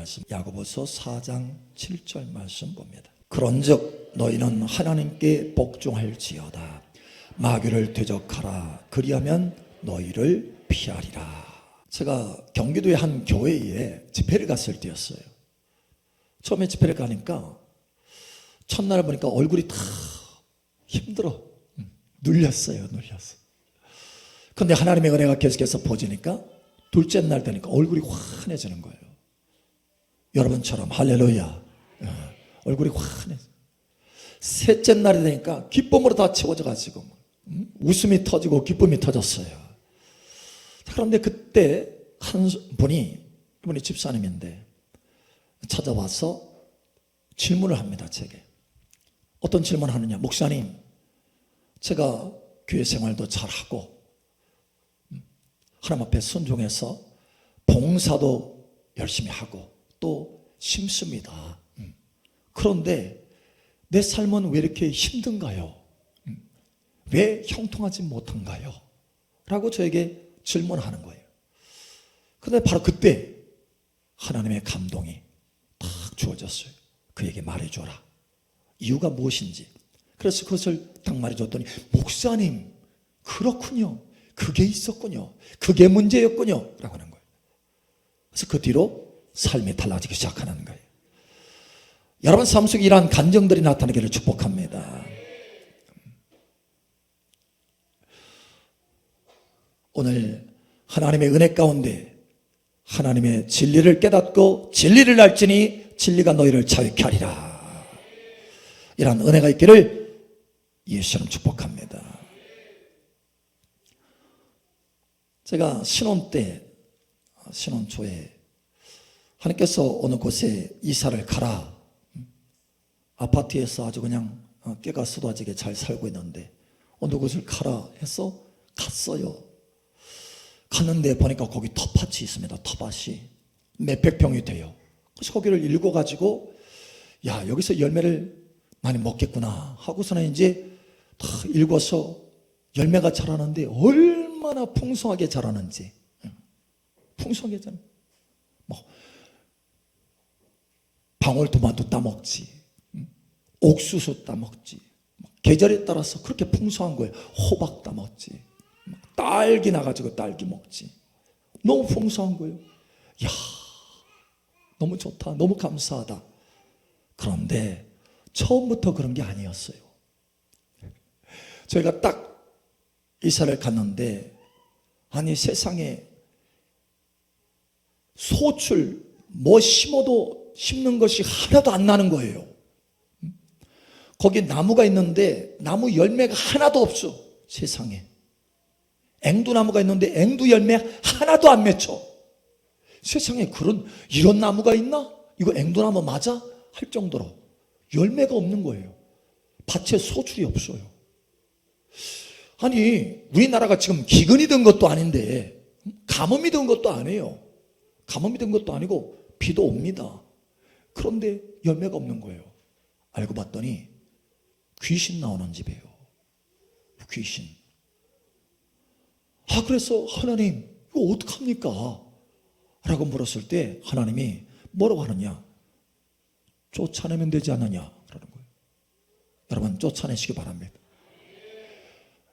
말씀, 야고보서 4장 7절 말씀 봅니다. 그런즉 너희는 하나님께 복종할지어다. 마귀를 대적하라. 그리하면 너희를 피하리라. 제가 경기도의 한 교회에 집회를 갔을 때였어요. 처음에 집회를 가니까 첫날 보니까 얼굴이 다 힘들어. 눌렸어요. 그런데 하나님의 은혜가 계속해서 보지니까 둘째 날 되니까 얼굴이 환해지는 거예요. 여러분처럼 할렐루야. 얼굴이 환해져. 셋째 날이 되니까 기쁨으로 다 채워져 가지고 웃음이 터지고 기쁨이 터졌어요. 그런데 그때 한 분이, 이분이 집사님인데 찾아와서 질문을 합니다. 제게. 어떤 질문을 하느냐. 목사님, 제가 교회 생활도 잘하고 하나님 앞에 순종해서 봉사도 열심히 하고 또 심습니다. 그런데 내 삶은 왜 이렇게 힘든가요? 왜 형통하지 못한가요? 라고 저에게 질문하는 거예요. 그런데 바로 그때 하나님의 감동이 딱 주어졌어요. 그에게 말해줘라. 이유가 무엇인지. 그래서 그것을 딱 말해줬더니, 목사님, 그렇군요. 그게 있었군요. 그게 문제였군요. 라고 하는 거예요. 그래서 그 뒤로 삶이 달라지기 시작하는 거예요. 여러분 삶 속에 이러한 간정들이 나타나기를 축복합니다. 오늘 하나님의 은혜 가운데 하나님의 진리를 깨닫고 진리를 알지니 진리가 너희를 자유케 하리라. 이러한 은혜가 있기를 예수님 축복합니다. 제가 신혼 초에 하나님께서 어느 곳에 이사를 가라. 아파트에서 아주 그냥 깨가 쏟아지게 잘 살고 있는데 어느 곳을 가라 해서 갔어요. 갔는데 보니까 거기 텃밭이 있습니다. 텃밭이 몇백 평이 돼요. 그래서 거기를 읽어가지고 야, 여기서 열매를 많이 먹겠구나 하고서는 이제 다 읽어서 열매가 자라는데 얼마나 풍성하게 자라는지. 풍성하게 자라. 뭐 방울토마토 따먹지, 옥수수 따먹지, 계절에 따라서 그렇게 풍성한 거예요. 호박 따먹지, 딸기 나가지고 딸기 먹지. 너무 풍성한 거예요. 야, 너무 좋다, 너무 감사하다. 그런데 처음부터 그런 게 아니었어요. 저희가 딱 이사를 갔는데, 아니 세상에 소출 뭐 심어도 심는 것이 하나도 안 나는 거예요. 거기 나무가 있는데 나무 열매가 하나도 없어. 세상에 앵두나무가 있는데 앵두 열매 하나도 안 맺혀. 세상에 이런 나무가 있나? 이거 앵두나무 맞아? 할 정도로 열매가 없는 거예요. 밭에 소출이 없어요. 아니 우리나라가 지금 기근이 든 것도 아닌데 가뭄이 든 것도 아니에요. 가뭄이 든 것도 아니고 비도 옵니다. 그런데 열매가 없는 거예요. 알고 봤더니 귀신 나오는 집이에요. 귀신. 그래서 하나님 이거 어떡합니까? 라고 물었을 때 하나님이 뭐라고 하느냐? 쫓아내면 되지 않느냐? 라는 거예요. 여러분 쫓아내시기 바랍니다.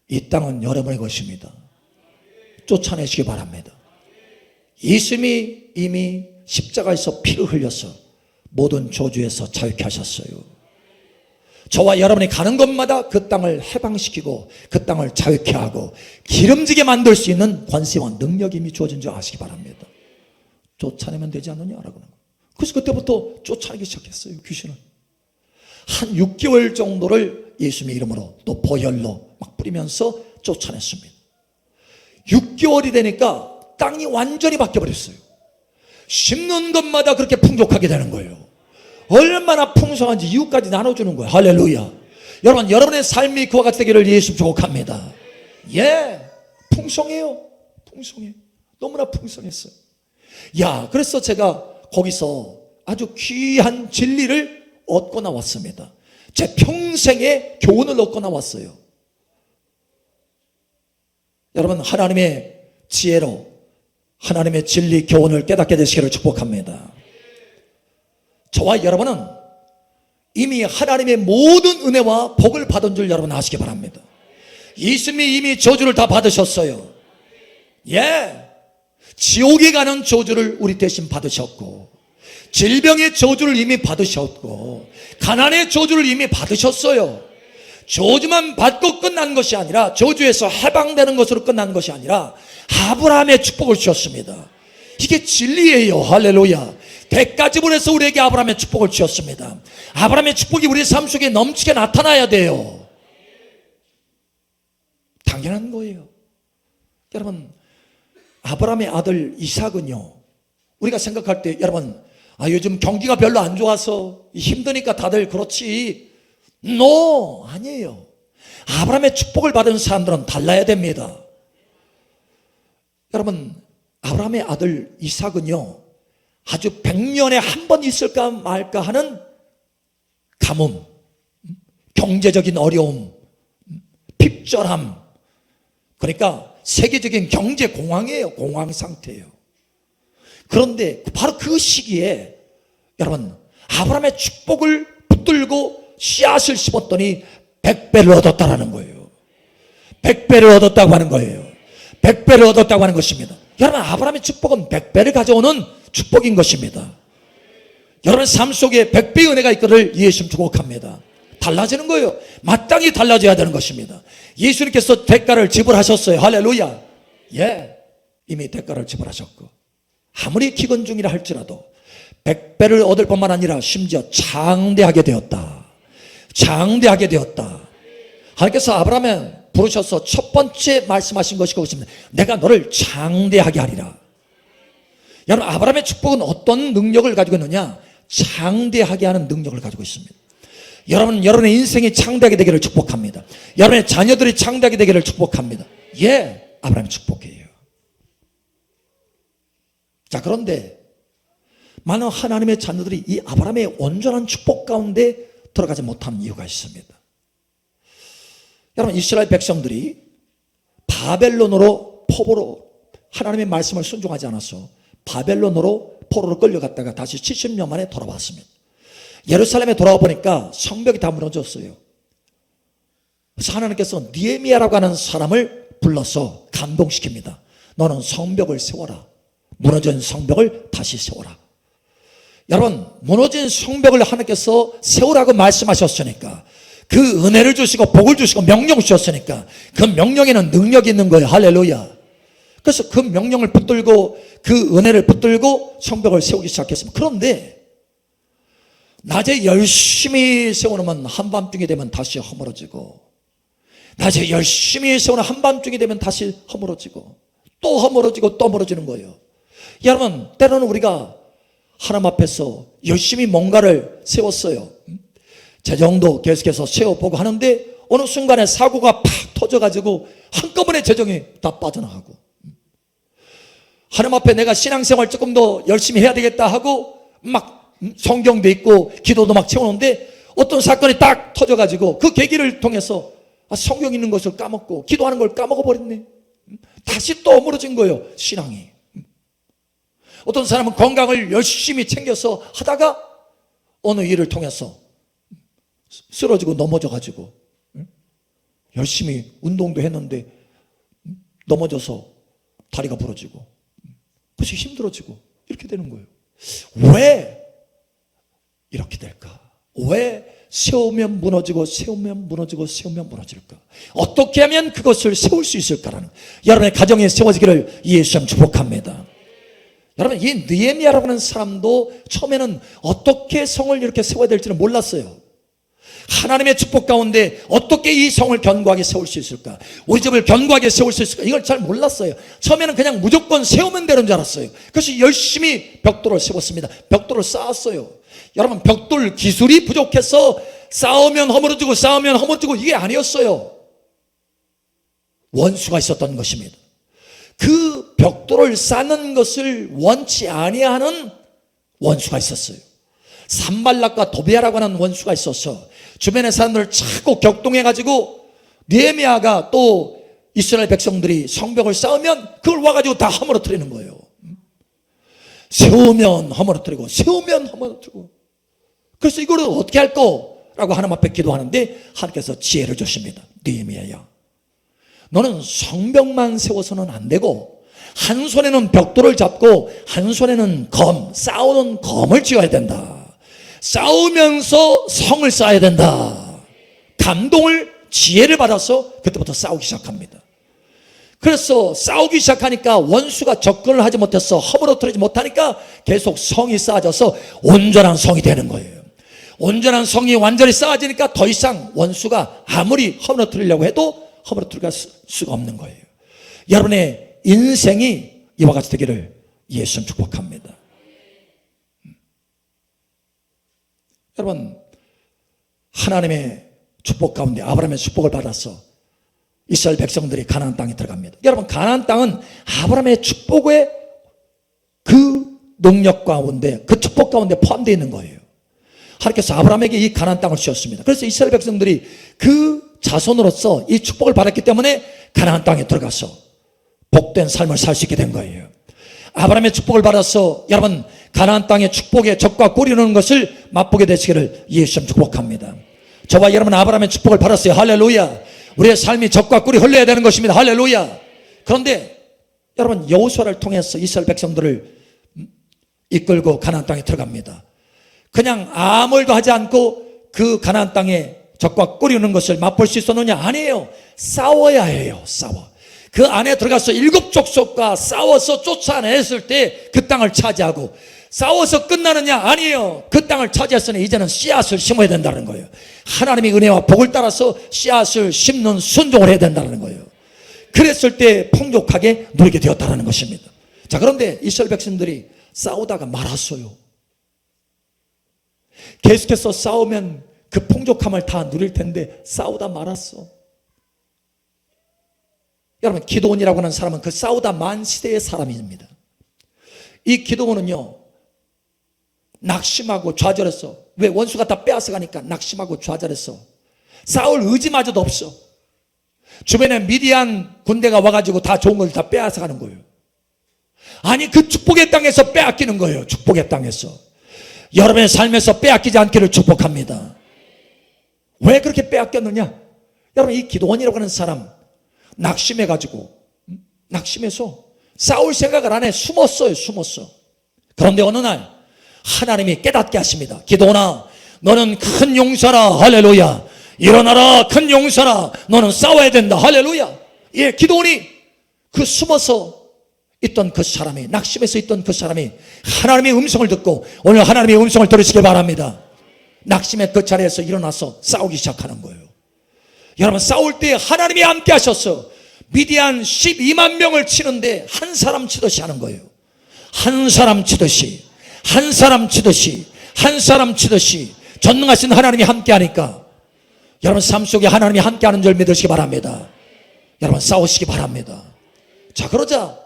이 땅은 여러분의 것입니다. 쫓아내시기 바랍니다. 예수님이 이미 십자가에서 피를 흘려서 모든 저주에서 자유케 하셨어요. 저와 여러분이 가는 곳마다 그 땅을 해방시키고 그 땅을 자유케 하고 기름지게 만들 수 있는 권세와 능력이 이미 주어진 줄 아시기 바랍니다. 쫓아내면 되지 않느냐라고 하는 거예요. 그래서 그때부터 쫓아내기 시작했어요. 귀신을. 한 6개월 정도를 예수님의 이름으로 또 보혈로 막 뿌리면서 쫓아냈습니다. 6개월이 되니까 땅이 완전히 바뀌어버렸어요. 심는 것마다 그렇게 풍족하게 되는 거예요. 얼마나 풍성한지 이웃까지 나눠주는 거예요. 할렐루야. 여러분 여러분의 삶이 그와 같이 되기를 예수 축복합니다. 예, 풍성해요. 풍성해. 너무나 풍성했어요. 야, 그래서 제가 거기서 아주 귀한 진리를 얻고 나왔습니다. 제 평생의 교훈을 얻고 나왔어요. 여러분 하나님의 지혜로 하나님의 진리 교훈을 깨닫게 되시기를 축복합니다. 저와 여러분은 이미 하나님의 모든 은혜와 복을 받은 줄 여러분 아시기 바랍니다. 예수님이 이미 저주를 다 받으셨어요. 예, 지옥에 가는 저주를 우리 대신 받으셨고, 질병의 저주를 이미 받으셨고, 가난의 저주를 이미 받으셨어요. 저주만 받고 끝난 것이 아니라, 저주에서 해방되는 것으로 끝난 것이 아니라 아브라함의 축복을 주셨습니다. 이게 진리예요. 할렐루야. 대가 지불해서 우리에게 아브라함의 축복을 주셨습니다. 아브라함의 축복이 우리 삶 속에 넘치게 나타나야 돼요. 당연한 거예요. 여러분, 아브라함의 아들 이삭은요, 우리가 생각할 때 여러분, 요즘 경기가 별로 안 좋아서 힘드니까 다들 그렇지. 아니에요. 아브라함의 축복을 받은 사람들은 달라야 됩니다. 여러분, 아브라함의 아들 이삭은요, 아주 100년에 한 번 있을까 말까 하는 가뭄, 경제적인 어려움, 핍절함, 그러니까 세계적인 경제 공황이에요. 공황 상태예요. 그런데 바로 그 시기에 여러분, 아브라함의 축복을 붙들고 씨앗을 심었더니 100배를 얻었다라는 거예요. 100배를 얻었다고 하는 거예요. 100배를 얻었다고 하는 것입니다. 여러분, 아브라함의 축복은 100배를 가져오는 축복인 것입니다. 여러분 삶 속에 100배의 은혜가 있기를 예수님 축복합니다. 달라지는 거예요. 마땅히 달라져야 되는 것입니다. 예수님께서 대가를 지불하셨어요. 할렐루야. 예, 이미 대가를 지불하셨고, 아무리 기근 중이라 할지라도 100배를 얻을 뿐만 아니라 심지어 장대하게 되었다. 장대하게 되었다. 하나님께서 아브라함을 부르셔서 첫 번째 말씀하신 것이 그것입니다. 내가 너를 장대하게 하리라. 여러분, 아브라함의 축복은 어떤 능력을 가지고 있느냐? 장대하게 하는 능력을 가지고 있습니다. 여러분의 인생이 장대하게 되기를 축복합니다. 여러분의 자녀들이 장대하게 되기를 축복합니다. 예, 아브라함의 축복이에요. 자, 그런데 많은 하나님의 자녀들이 이 아브라함의 온전한 축복 가운데 들어가지 못한 이유가 있습니다. 여러분, 이스라엘 백성들이 바벨론으로 포로로, 하나님의 말씀을 순종하지 않아서 바벨론으로 포로로 끌려갔다가 다시 70년 만에 돌아왔습니다. 예루살렘에 돌아와 보니까 성벽이 다 무너졌어요. 그래서 하나님께서 느헤미야라고 하는 사람을 불러서 감동시킵니다. 너는 성벽을 세워라. 무너진 성벽을 다시 세워라. 여러분, 무너진 성벽을 하나님께서 세우라고 말씀하셨으니까, 그 은혜를 주시고 복을 주시고 명령을 주셨으니까 그 명령에는 능력이 있는 거예요. 할렐루야. 그래서 그 명령을 붙들고, 그 은혜를 붙들고 성벽을 세우기 시작했습니다. 그런데 낮에 열심히 세워놓으면 한밤중이 되면 다시 허물어지고, 낮에 열심히 세워놓으면 한밤중이 되면 다시 허물어지고, 또 허물어지고 또 허물어지는 거예요. 여러분, 때로는 우리가 하나님 앞에서 열심히 뭔가를 세웠어요. 재정도 계속해서 세워보고 하는데 어느 순간에 사고가 팍 터져가지고 한꺼번에 재정이 다 빠져나가고, 하나님 앞에 내가 신앙생활 조금 더 열심히 해야 되겠다 하고 막 성경도 읽고 기도도 막 채우는데 어떤 사건이 딱 터져가지고 그 계기를 통해서 성경 읽는 것을 까먹고 기도하는 걸 까먹어버렸네. 다시 또 어물어진 거예요, 신앙이. 어떤 사람은 건강을 열심히 챙겨서 하다가 어느 일을 통해서 쓰러지고 넘어져가지고, 열심히 운동도 했는데 넘어져서 다리가 부러지고 그것이 힘들어지고 이렇게 되는 거예요. 왜 이렇게 될까? 왜 세우면 무너지고 세우면 무너지고 세우면 무너질까? 어떻게 하면 그것을 세울 수 있을까라는, 여러분의 가정에 세워지기를 예수님 축복합니다. 여러분, 이 느헤미야라고 하는 사람도 처음에는 어떻게 성을 이렇게 세워야 될지는 몰랐어요. 하나님의 축복 가운데 어떻게 이 성을 견고하게 세울 수 있을까, 우리 집을 견고하게 세울 수 있을까, 이걸 잘 몰랐어요. 처음에는 그냥 무조건 세우면 되는 줄 알았어요. 그래서 열심히 벽돌을 세웠습니다. 벽돌을 쌓았어요. 여러분, 벽돌 기술이 부족해서 쌓으면 허물어지고 쌓으면 허물어지고 이게 아니었어요. 원수가 있었던 것입니다. 그 벽돌을 쌓는 것을 원치 아니하는 원수가 있었어요. 산발락과 도비아라고 하는 원수가 있어서 주변의 사람들을 자꾸 격동해가지고 느헤미야가 또 이스라엘 백성들이 성벽을 쌓으면 그걸 와가지고 다 허물어뜨리는 거예요. 세우면 허물어뜨리고 세우면 허물어뜨리고. 그래서 이거를 어떻게 할꼬? 라고 하나님 앞에 기도하는데 하나님께서 지혜를 주십니다. 느헤미야야, 너는 성벽만 세워서는 안 되고 한 손에는 벽돌을 잡고 한 손에는 검, 싸우는 검을 쥐어야 된다. 싸우면서 성을 쌓아야 된다. 감동을, 지혜를 받아서 그때부터 싸우기 시작합니다. 그래서 싸우기 시작하니까 원수가 접근을 하지 못해서 허물어뜨리지 못하니까 계속 성이 쌓아져서 온전한 성이 되는 거예요. 온전한 성이 완전히 쌓아지니까 더 이상 원수가 아무리 허물어뜨리려고 해도 허물어뜨릴 수가 없는 거예요. 여러분의 인생이 이와 같이 되기를 예수님 축복합니다. 여러분, 하나님의 축복 가운데 아브라함의 축복을 받아서 이스라엘 백성들이 가나안 땅에 들어갑니다. 여러분, 가나안 땅은 아브라함의 축복의 그 능력 가운데, 그 축복 가운데 포함되어 있는 거예요. 하나님께서 아브라함에게 이 가나안 땅을 주셨습니다. 그래서 이스라엘 백성들이 그 자손으로서 이 축복을 받았기 때문에 가나안 땅에 들어가서 복된 삶을 살 수 있게 된 거예요. 아브라함의 축복을 받아서 여러분, 가나안 땅의 축복의 젖과 꿀이 흐르는 것을 맛보게 되시기를 예수님 축복합니다. 저와 여러분 아브라함의 축복을 받았어요. 할렐루야. 우리의 삶이 젖과 꿀이 흘러야 되는 것입니다. 할렐루야. 그런데 여러분, 여호수아를 통해서 이스라엘 백성들을 이끌고 가나안 땅에 들어갑니다. 그냥 아무 일도 하지 않고 그 가나안 땅에 젖과 꿀이 흐르는 것을 맛볼 수 있었느냐? 아니에요. 싸워야 해요. 싸워. 그 안에 들어가서 7 족속과 싸워서 쫓아냈을 때 그 땅을 차지하고, 싸워서 끝나느냐? 아니에요. 그 땅을 차지했으니 이제는 씨앗을 심어야 된다는 거예요. 하나님의 은혜와 복을 따라서 씨앗을 심는 순종을 해야 된다는 거예요. 그랬을 때 풍족하게 누리게 되었다는 것입니다. 자, 그런데 이스라엘 백성들이 싸우다가 말았어요. 계속해서 싸우면 그 풍족함을 다 누릴 텐데 싸우다 말았어. 여러분, 기드온이라고 하는 사람은 그 싸우다 만 시대의 사람입니다. 이 기드온은요, 낙심하고 좌절했어. 왜? 원수가 다 빼앗아 가니까 낙심하고 좌절했어. 싸울 의지마저도 없어. 주변에 미디안 군대가 와가지고 다 좋은 걸 다 빼앗아 가는 거예요. 아니, 그 축복의 땅에서 빼앗기는 거예요. 축복의 땅에서. 여러분의 삶에서 빼앗기지 않기를 축복합니다. 왜 그렇게 빼앗겼느냐? 여러분, 이 기드온이라고 하는 사람 낙심해가지고, 낙심해서 싸울 생각을 안 해. 숨었어요. 숨었어. 그런데 어느 날 하나님이 깨닫게 하십니다. 기드온아, 너는 큰 용사라. 할렐루야. 일어나라. 큰 용사라. 너는 싸워야 된다. 할렐루야. 예, 기드온이 그 숨어서 있던 그 사람이, 낙심해서 있던 그 사람이 하나님의 음성을 듣고, 오늘 하나님의 음성을 들으시길 바랍니다. 낙심의 그 자리에서 일어나서 싸우기 시작하는 거예요. 여러분, 싸울 때 하나님이 함께 하셔서 미디안 12만 명을 치는데 한 사람 치듯이 하는 거예요. 한 사람 치듯이, 한 사람 치듯이, 한 사람 치듯이 전능하신 하나님이 함께 하니까 여러분 삶 속에 하나님이 함께 하는 줄 믿으시기 바랍니다. 여러분, 싸우시기 바랍니다. 자, 그러자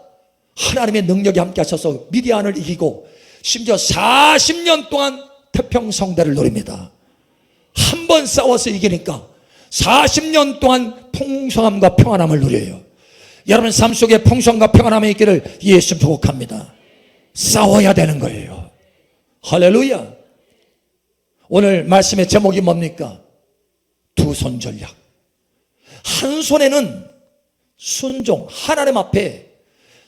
하나님의 능력이 함께 하셔서 미디안을 이기고 심지어 40년 동안 태평성대를 누립니다. 한 번 싸워서 이기니까 40년 동안 풍성함과 평안함을 누려요. 여러분 삶 속에 풍성함과 평안함이 있기를 예수 축복합니다. 싸워야 되는 거예요. 할렐루야. 오늘 말씀의 제목이 뭡니까? 두 손 전략. 한 손에는 순종, 하나님 앞에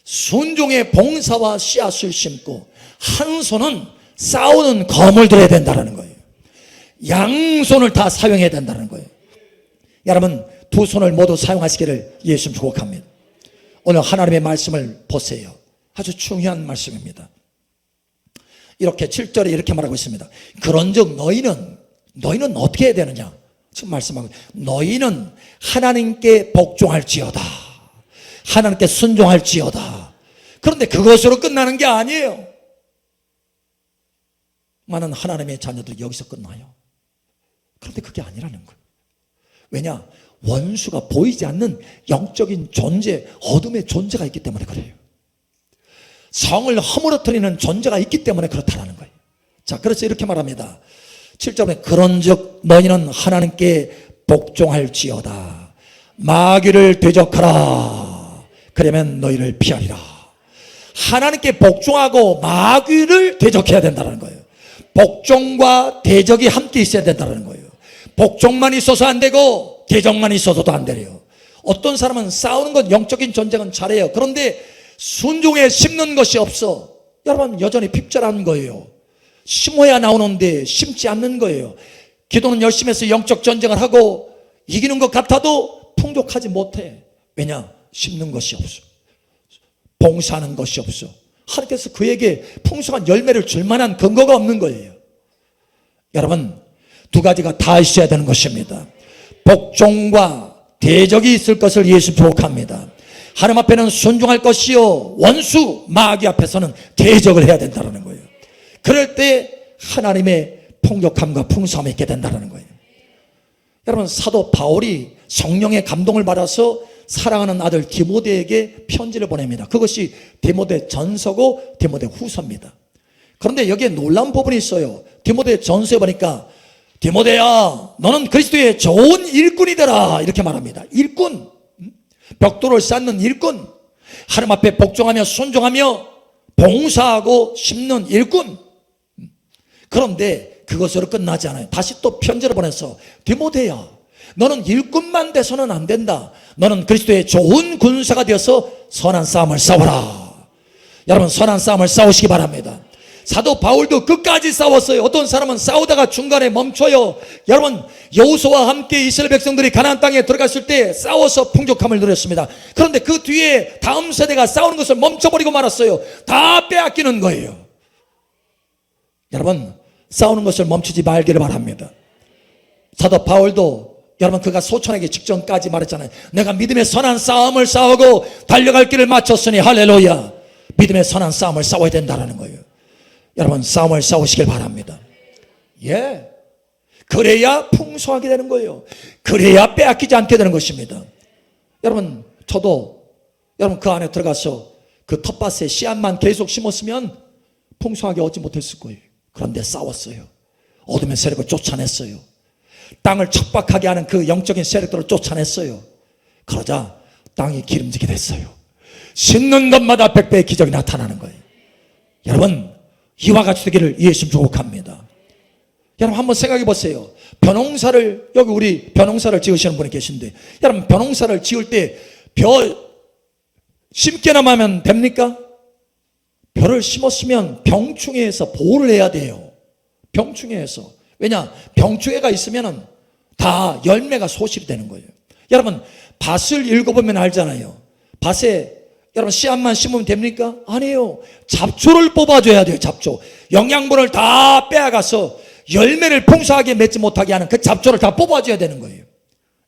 순종의 봉사와 씨앗을 심고, 한 손은 싸우는 검을 들어야 된다는 거예요. 양손을 다 사용해야 된다는 거예요. 여러분, 두 손을 모두 사용하시기를 예수 축복합니다. 오늘 하나님의 말씀을 보세요. 아주 중요한 말씀입니다. 이렇게 7절에 이렇게 말하고 있습니다. 그런즉 너희는 어떻게 해야 되느냐? 지금 말씀하고, 너희는 하나님께 복종할지어다. 하나님께 순종할지어다. 그런데 그것으로 끝나는 게 아니에요. 많은 하나님의 자녀들이 여기서 끝나요. 그런데 그게 아니라는 거예요. 왜냐? 원수가 보이지 않는 영적인 존재, 어둠의 존재가 있기 때문에 그래요. 성을 허물어뜨리는 존재가 있기 때문에 그렇다는 거예요. 자, 그래서 이렇게 말합니다. 7절에 그런즉 너희는 하나님께 복종할지어다. 마귀를 대적하라. 그러면 너희를 피하리라. 하나님께 복종하고 마귀를 대적해야 된다는 거예요. 복종과 대적이 함께 있어야 된다는 거예요. 복종만 있어서 안 되고 대적만 있어서도 안 돼요. 어떤 사람은 싸우는 건, 영적인 전쟁은 잘해요. 그런데 순종에 심는 것이 없어. 여러분, 여전히 핍절한 거예요. 심어야 나오는데 심지 않는 거예요. 기도는 열심히 해서 영적 전쟁을 하고 이기는 것 같아도 풍족하지 못해. 왜냐? 심는 것이 없어. 봉사하는 것이 없어. 하나님께서 그에게 풍성한 열매를 줄 만한 근거가 없는 거예요. 여러분, 두 가지가 다 있어야 되는 것입니다. 복종과 대적이 있을 것을 예수 축복합니다. 하나님 앞에는 순종할 것이요, 원수 마귀 앞에서는 대적을 해야 된다는 거예요. 그럴 때 하나님의 풍족함과 풍성함이 있게 된다는 거예요. 여러분, 사도 바울이 성령의 감동을 받아서 사랑하는 아들 디모데에게 편지를 보냅니다. 그것이 디모데 전서고 디모데 후서입니다. 그런데 여기에 놀라운 부분이 있어요. 디모데 전서에 보니까 디모데야, 너는 그리스도의 좋은 일꾼이 되라, 이렇게 말합니다. 일꾼, 벽돌을 쌓는 일꾼, 하나님 앞에 복종하며 순종하며 봉사하고 심는 일꾼. 그런데 그것으로 끝나지 않아요. 다시 또 편지를 보내서 디모데야, 너는 일꾼만 돼서는 안 된다. 너는 그리스도의 좋은 군사가 되어서 선한 싸움을 싸워라. 여러분, 선한 싸움을 싸우시기 바랍니다. 사도 바울도 끝까지 싸웠어요. 어떤 사람은 싸우다가 중간에 멈춰요. 여러분, 여호수아와 함께 이스라엘 백성들이 가나안 땅에 들어갔을 때 싸워서 풍족함을 누렸습니다. 그런데 그 뒤에 다음 세대가 싸우는 것을 멈춰버리고 말았어요. 다 빼앗기는 거예요. 여러분, 싸우는 것을 멈추지 말기를 바랍니다. 사도 바울도 여러분, 그가 소천하기 직전까지 말했잖아요. 내가 믿음의 선한 싸움을 싸우고 달려갈 길을 마쳤으니 할렐루야. 믿음의 선한 싸움을 싸워야 된다는 거예요. 여러분, 싸움을 싸우시길 바랍니다. 예, 그래야 풍성하게 되는 거예요. 그래야 빼앗기지 않게 되는 것입니다. 여러분, 저도 여러분 그 안에 들어가서 그 텃밭에 씨앗만 계속 심었으면 풍성하게 얻지 못했을 거예요. 그런데 싸웠어요. 어둠의 세력을 쫓아냈어요. 땅을 척박하게 하는 그 영적인 세력들을 쫓아냈어요. 그러자 땅이 기름지게 됐어요. 심는 것마다 백배의 기적이 나타나는 거예요. 여러분, 이와 같이 되기를 예수 축복합니다. 여러분, 한번 생각해 보세요. 벼농사를, 여기 우리 벼농사를 지으시는 분이 계신데, 여러분, 벼농사를 지을 때 벼 심게나 하면 됩니까? 벼를 심었으면 병충해에서 보호를 해야 돼요. 병충해에서. 왜냐? 병충해가 있으면 다 열매가 소실이 되는 거예요. 여러분, 밭을 읽어보면 알잖아요. 밭에 여러분 씨앗만 심으면 됩니까? 아니에요. 잡초를 뽑아줘야 돼요. 잡초. 영양분을 다 빼앗아서 열매를 풍성하게 맺지 못하게 하는 그 잡초를 다 뽑아줘야 되는 거예요.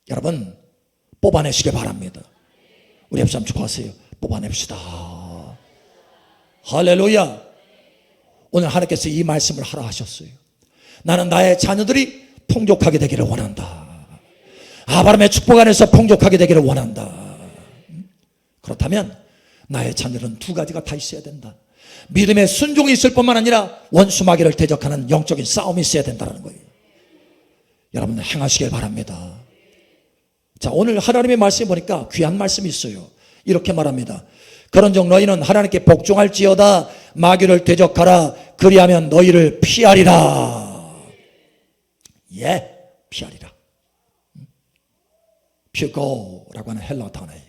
여러분, 뽑아내시길 바랍니다. 우리 옆사람 축하하세요. 뽑아냅시다. 할렐루야. 오늘 하나님께서 이 말씀을 하라 하셨어요. 나는 나의 자녀들이 풍족하게 되기를 원한다. 아브라함의 축복 안에서 풍족하게 되기를 원한다. 그렇다면 나의 자녀는 두 가지가 다 있어야 된다. 믿음의 순종이 있을 뿐만 아니라 원수 마귀를 대적하는 영적인 싸움이 있어야 된다는 거예요. 여러분, 행하시길 바랍니다. 자, 오늘 하나님의 말씀에 보니까 귀한 말씀이 있어요. 이렇게 말합니다. 그런즉 너희는 하나님께 복종할지어다. 마귀를 대적하라. 그리하면 너희를 피하리라. 예, 피하리라. 피고라고 하는 헬라 단어예요.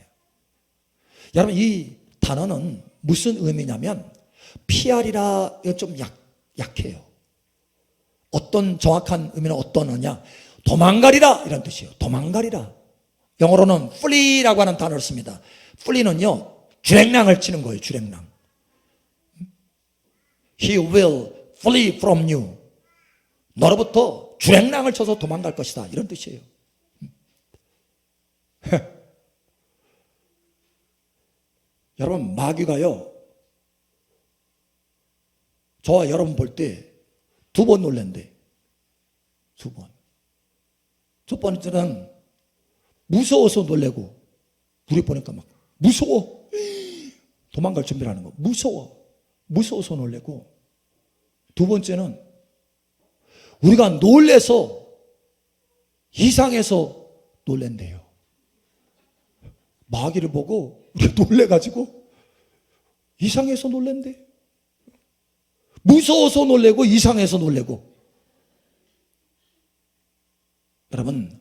여러분, 이 단어는 무슨 의미냐면 피하리라, 이거 좀 약해요. 어떤 정확한 의미는 어떤 의미냐? 도망가리라, 이런 뜻이에요. 도망가리라. 영어로는 flee라고 하는 단어를 씁니다. flee는요, 주랭랑을 치는 거예요. 주랭랑. He will flee from you. 너로부터 주랭랑을 쳐서 도망갈 것이다, 이런 뜻이에요. 여러분, 마귀가요, 저와 여러분 볼 때 두 번 놀란대. 두 번. 첫 번째는 무서워서 놀래고, 우리 보니까 막 무서워, 도망갈 준비를 하는 거. 무서워서 놀래고, 두 번째는 우리가 놀래서 이상해서 놀랜대요. 마귀를 보고 우리가 놀래가지고 이상해서 놀랜대. 무서워서 놀래고 이상해서 놀래고. 여러분,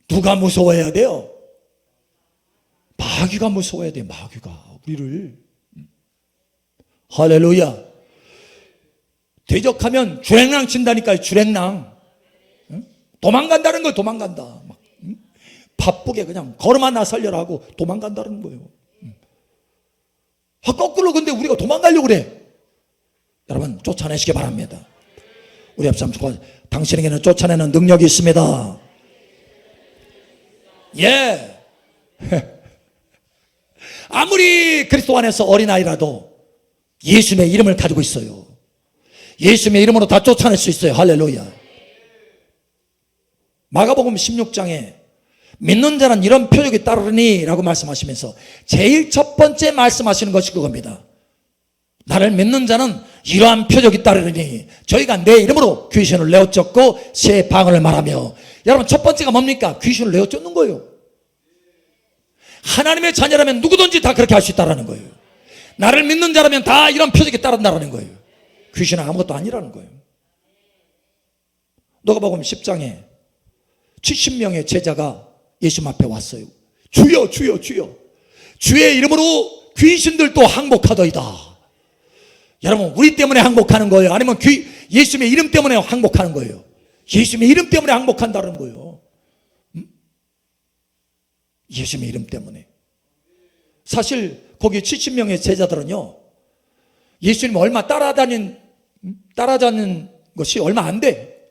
누가 무서워해야 돼요? 마귀가 무서워해야 돼요. 마귀가 우리를. 할렐루야. 대적하면 주랭랑 친다니까요. 주랭랑. 도망간다는 거예요. 도망간다. 막, 바쁘게 그냥 걸어만 나살려라고 도망간다는 거예요. 거꾸로 근데 우리가 도망가려고 그래. 여러분, 쫓아내시기 바랍니다. 우리 앞 사람 당신에게는 쫓아내는 능력이 있습니다. 예. 아무리 그리스도 안에서 어린아이라도 예수님의 이름을 가지고 있어요. 예수님의 이름으로 다 쫓아낼 수 있어요. 할렐루야. 마가복음 16장에 믿는 자는 이런 표적이 따르니 라고 말씀하시면서 제일 첫 번째 말씀하시는 것이 그겁니다. 나를 믿는 자는 이러한 표적이 따르니 저희가 내 이름으로 귀신을 내어쫓고 새 방언을 말하며. 여러분, 첫 번째가 뭡니까? 귀신을 내어쫓는 거예요. 하나님의 자녀라면 누구든지 다 그렇게 할 수 있다는 거예요. 나를 믿는 자라면 다 이런 표적이 따른다는 거예요. 귀신은 아무것도 아니라는 거예요. 누가복음 10장에 70명의 제자가 예수님 앞에 왔어요. 주여 주여 주여, 주의 이름으로 귀신들도 항복하더이다. 여러분, 우리 때문에 항복하는 거예요? 아니면 예수님의 이름 때문에 항복하는 거예요? 예수님의 이름 때문에 항복한다는 거예요. 예수님의 이름 때문에. 사실 거기 70명의 제자들은요, 예수님 얼마 따라다닌 것이 얼마 안 돼.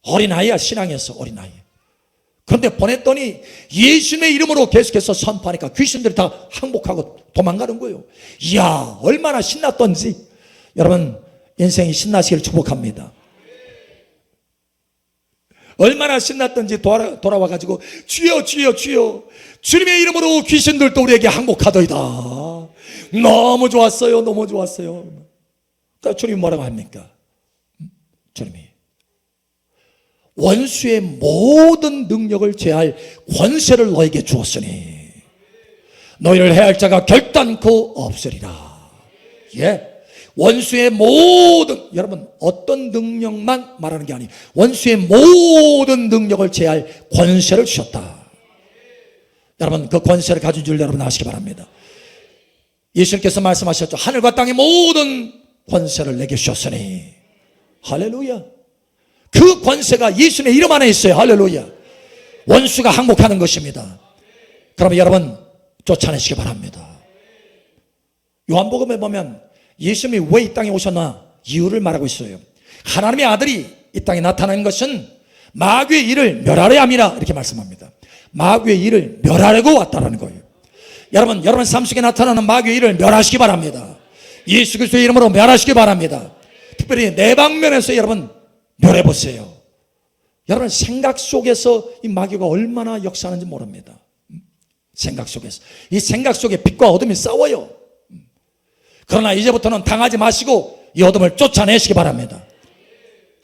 어린아이야. 신앙에서 어린아이. 그런데 보냈더니 예수님의 이름으로 계속해서 선포하니까 귀신들이 다 항복하고 도망가는 거예요. 이야, 얼마나 신났던지. 여러분, 인생이 신나시기를 축복합니다. 얼마나 신났던지 돌아와가지고 주여 주여 주여, 주님의 이름으로 귀신들도 우리에게 항복하더이다. 너무 좋았어요. 너무 좋았어요. 그러니까 주님이 뭐라고 합니까? 주님이 원수의 모든 능력을 제할 권세를 너에게 주었으니 너희를 해할 자가 결단코 없으리라. 예, 원수의 모든, 여러분, 어떤 능력만 말하는 게 아니에요. 원수의 모든 능력을 제할 권세를 주셨다. 여러분, 그 권세를 가진 줄 여러분 아시기 바랍니다. 예수님께서 말씀하셨죠. 하늘과 땅의 모든 권세를 내게 주셨으니. 할렐루야. 그 권세가 예수님의 이름 안에 있어요. 할렐루야. 원수가 항복하는 것입니다. 그러면 여러분, 쫓아내시기 바랍니다. 요한복음에 보면 예수님이 왜 이 땅에 오셨나 이유를 말하고 있어요. 하나님의 아들이 이 땅에 나타난 것은 마귀의 일을 멸하려 함이라, 이렇게 말씀합니다. 마귀의 일을 멸하려고 왔다라는 거예요. 여러분 삶 속에 나타나는 마귀의 일을 멸하시기 바랍니다. 예수 그리스도의 이름으로 멸하시기 바랍니다. 특별히 내 방면에서 여러분 멸해보세요. 여러분, 생각 속에서 이 마귀가 얼마나 역사하는지 모릅니다. 생각 속에서. 이 생각 속에 빛과 어둠이 싸워요. 그러나 이제부터는 당하지 마시고 이 어둠을 쫓아내시기 바랍니다.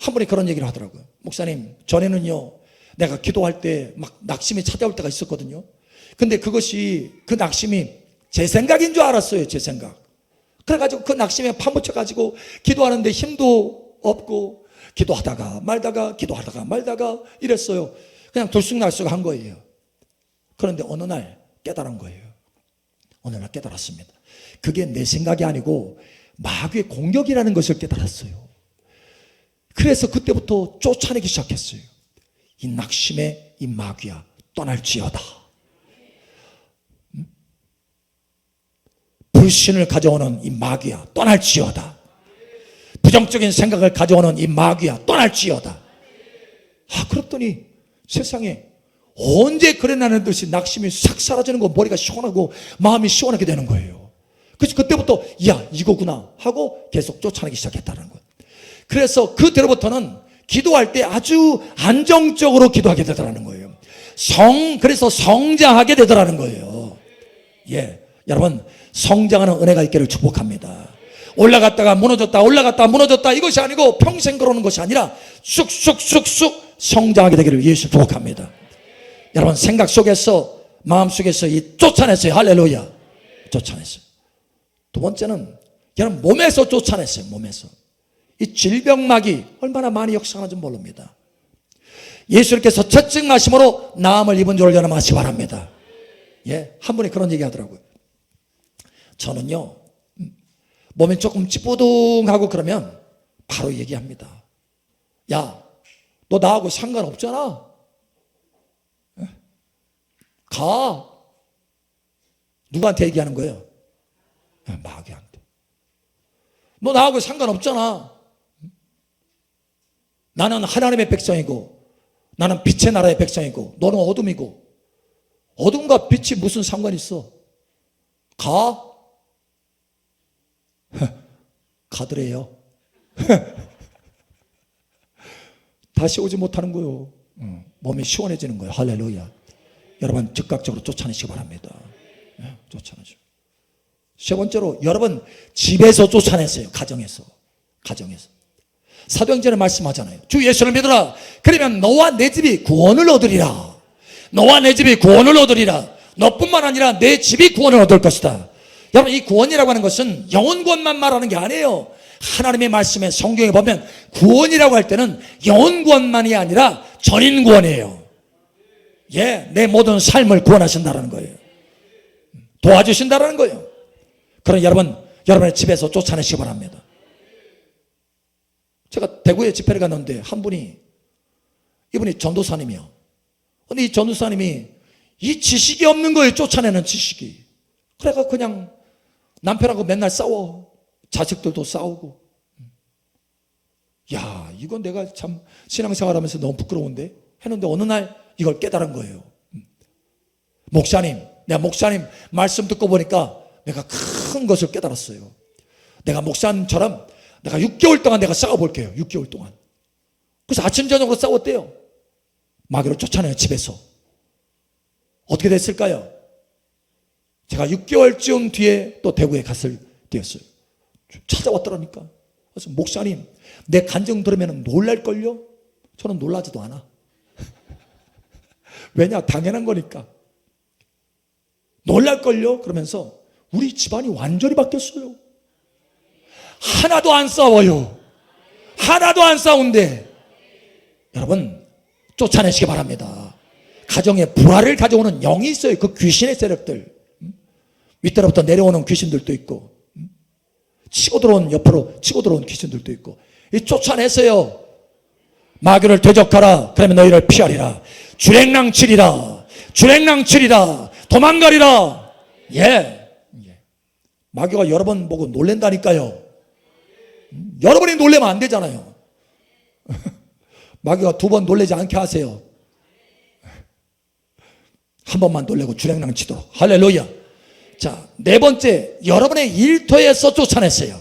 한 분이 그런 얘기를 하더라고요. 목사님, 전에는요, 내가 기도할 때 막 낙심이 찾아올 때가 있었거든요. 근데 그 낙심이 제 생각인 줄 알았어요. 제 생각. 그래가지고 그 낙심에 파묻혀가지고 기도하는데 힘도 없고 기도하다가 말다가 이랬어요. 그냥 들쑥날쑥 한 거예요. 그런데 어느 날 깨달은 거예요. 어느 날 깨달았습니다. 그게 내 생각이 아니고 마귀의 공격이라는 것을 깨달았어요. 그래서 그때부터 쫓아내기 시작했어요. 이 낙심의 이 마귀야, 떠날지어다. 불신을 가져오는 이 마귀야, 떠날지어다. 부정적인 생각을 가져오는 이 마귀야, 떠날지어다. 그랬더니 세상에 언제 그랬나는 듯이 낙심이 싹 사라지는 거, 머리가 시원하고 마음이 시원하게 되는 거예요. 그래서 그때부터 이거구나 하고 계속 쫓아내기 시작했다는 거예요. 그래서 그때로부터는 기도할 때 아주 안정적으로 기도하게 되더라는 거예요. 그래서 성장하게 되더라는 거예요. 예, 여러분, 성장하는 은혜가 있기를 축복합니다. 올라갔다가 무너졌다 이것이 아니고 평생 그러는 것이 아니라 쑥쑥쑥쑥 성장하게 되기를 예수 축복합니다. 여러분, 생각 속에서, 마음 속에서 쫓아냈어요. 할렐루야. 쫓아냈어요. 두 번째는 여러분 몸에서 쫓아냈어요. 몸에서. 이 질병막이 얼마나 많이 역사하는지 모릅니다. 예수님께서 첫 증하심으로 나음을 입은 줄 여러분 아시기 바랍니다. 예, 한 분이 그런 얘기 하더라고요. 저는요 몸이 조금 찌뿌둥하고 그러면 바로 얘기합니다. 야, 너 나하고 상관없잖아. 가. 누구한테 얘기하는 거예요? 마귀한테. 너 나하고 상관없잖아. 나는 하나님의 백성이고 나는 빛의 나라의 백성이고 너는 어둠이고 어둠과 빛이 무슨 상관이 있어? 가. 가더래요. 다시 오지 못하는 거예요. 몸이 시원해지는 거예요. 할렐루야. 여러분 즉각적으로 쫓아내시기 바랍니다. 쫓아내시고. 세 번째로 여러분 집에서 쫓아냈어요. 가정에서. 사도행전에 말씀하잖아요. 주 예수를 믿으라. 그러면 너와 내 집이 구원을 얻으리라. 너와 내 집이 구원을 얻으리라. 너뿐만 아니라 내 집이 구원을 얻을 것이다. 여러분 이 구원이라고 하는 것은 영혼 구원만 말하는 게 아니에요. 하나님의 말씀에 성경에 보면 구원이라고 할 때는 영혼 구원만이 아니라 전인 구원이에요. 예, 내 모든 삶을 구원하신다는 거예요. 도와주신다는 거예요. 그럼 여러분의 집에서 쫓아내시기 바랍니다. 제가 대구에 집회를 갔는데 한 분이 이분이 전도사님이요. 근데 이 전도사님이 이 지식이 없는 거예요. 쫓아내는 지식이. 그래가 그냥 남편하고 맨날 싸워. 자식들도 싸우고. 야, 이건 내가 참 신앙생활 하면서 너무 부끄러운데 했는데 어느 날 이걸 깨달은 거예요. 내가 목사님 말씀 듣고 보니까 내가 큰 것을 깨달았어요. 내가 목사님처럼 내가 6개월 동안 내가 싸워볼게요. 6개월 동안. 그래서 아침 저녁으로 싸웠대요. 마귀로 쫓아내요. 집에서. 어떻게 됐을까요? 제가 6개월쯤 뒤에 또 대구에 갔을 때였어요. 찾아왔더라니까. 그래서 목사님 내 간증 들으면 놀랄걸요? 저는 놀라지도 않아. 왜냐? 당연한 거니까. 놀랄걸요? 그러면서 우리 집안이 완전히 바뀌었어요. 하나도 안 싸워요. 하나도 안 싸운데 여러분 쫓아내시기 바랍니다. 가정에 불화를 가져오는 영이 있어요. 그 귀신의 세력들. 윗대로부터 내려오는 귀신들도 있고 옆으로 치고 들어온 귀신들도 있고 이 쫓아내세요. 마귀를 대적하라. 그러면 너희를 피하리라. 주랭랑치리라. 도망가리라. 예. 마귀가 여러 번 보고 놀랜다니까요. 여러분이 놀래면 안 되잖아요. 마귀가 2번 놀래지 않게 하세요. 한 번만 놀래고 주랭랑치도록. 할렐루야. 자, 네 번째, 여러분의 일터에서 쫓아냈어요.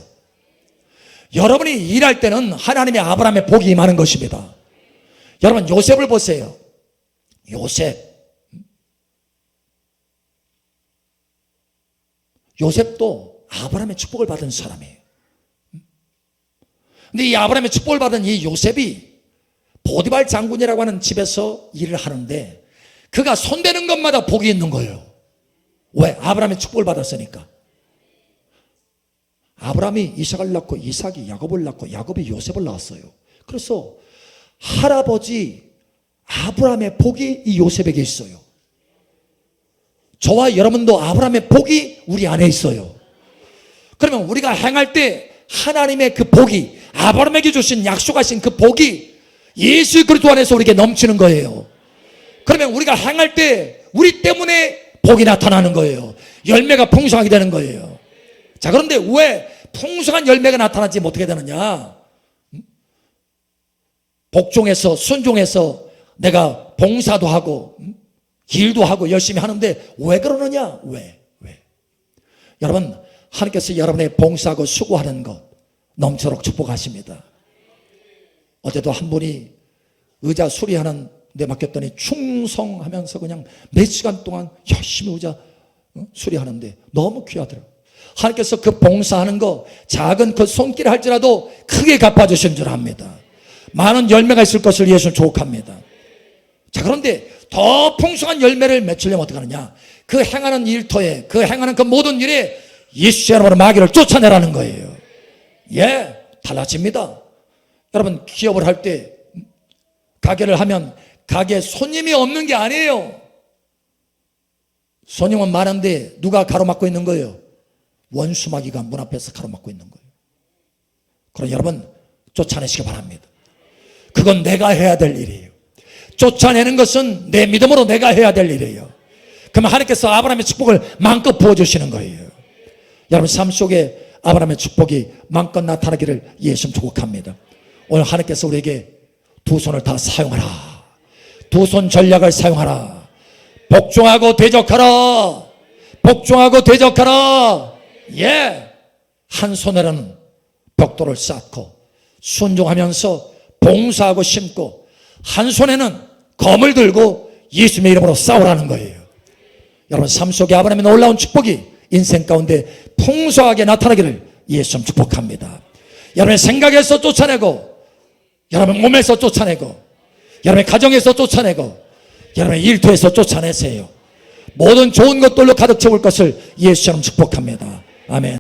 여러분이 일할 때는 하나님의 아브라함의 복이 임하는 것입니다. 여러분 요셉을 보세요. 요셉도 아브라함의 축복을 받은 사람이에요. 근데 이 아브라함의 축복을 받은 이 요셉이 보디발 장군이라고 하는 집에서 일을 하는데 그가 손대는 것마다 복이 있는 거예요. 왜? 아브라함의 축복을 받았으니까. 아브라함이 이삭을 낳고 이삭이 야곱을 낳고 야곱이 요셉을 낳았어요. 그래서 할아버지 아브라함의 복이 이 요셉에게 있어요. 저와 여러분도 아브라함의 복이 우리 안에 있어요. 그러면 우리가 행할 때 하나님의 그 복이 아브라함에게 주신 약속하신 그 복이 예수 그리스도 안에서 우리에게 넘치는 거예요. 그러면 우리가 행할 때 우리 때문에 복이 나타나는 거예요. 열매가 풍성하게 되는 거예요. 자, 그런데 왜 풍성한 열매가 나타나지 못하게 되느냐? 복종해서 순종해서 내가 봉사도 하고 일도 하고 열심히 하는데 왜 그러느냐? 왜? 여러분 하나님께서 여러분의 봉사하고 수고하는 것 넘치도록 축복하십니다. 어제도 한 분이 의자 수리하는 데 맡겼더니 충성하면서 그냥 몇 시간 동안 열심히 의자 수리하는데 너무 귀하더라고요. 하나님께서 그 봉사하는 거 작은 그 손길 할지라도 크게 갚아주신 줄 압니다. 많은 열매가 있을 것을 예수는 조국합니다. 자, 그런데 더 풍성한 열매를 맺으려면 어떻게 하느냐? 그 행하는 일터에 그 행하는 그 모든 일에 예수 이름으로 마귀를 쫓아내라는 거예요. 예, 달라집니다. 여러분 기업을 할 때 가게를 하면 가게에 손님이 없는 게 아니에요. 손님은 많은데 누가 가로막고 있는 거예요? 원수마귀가 문 앞에서 가로막고 있는 거예요. 그럼 여러분 쫓아내시기 바랍니다. 그건 내가 해야 될 일이에요. 쫓아내는 것은 내 믿음으로 내가 해야 될 일이에요. 그러면 하나님께서 아브라함의 축복을 마음껏 부어주시는 거예요. 여러분 삶 속에 아브라함의 축복이 마음껏 나타나기를 예수 축복합니다. 오늘 하나님께서 우리에게 두 손을 다 사용하라. 두 손 전략을 사용하라. 복종하고 대적하라. 복종하고 대적하라. 예, 한 손으로는 벽돌을 쌓고 순종하면서 봉사하고 심고, 한 손에는 검을 들고 예수님의 이름으로 싸우라는 거예요. 여러분 삶 속에 아브라함의 놀라운 축복이 인생 가운데 풍성하게 나타나기를 예수 축복합니다. 여러분의 생각에서 쫓아내고, 여러분 몸에서 쫓아내고, 여러분의 가정에서 쫓아내고, 여러분의 일터에서 쫓아내세요. 모든 좋은 것들로 가득 채울 것을 예수처럼 축복합니다. 아멘.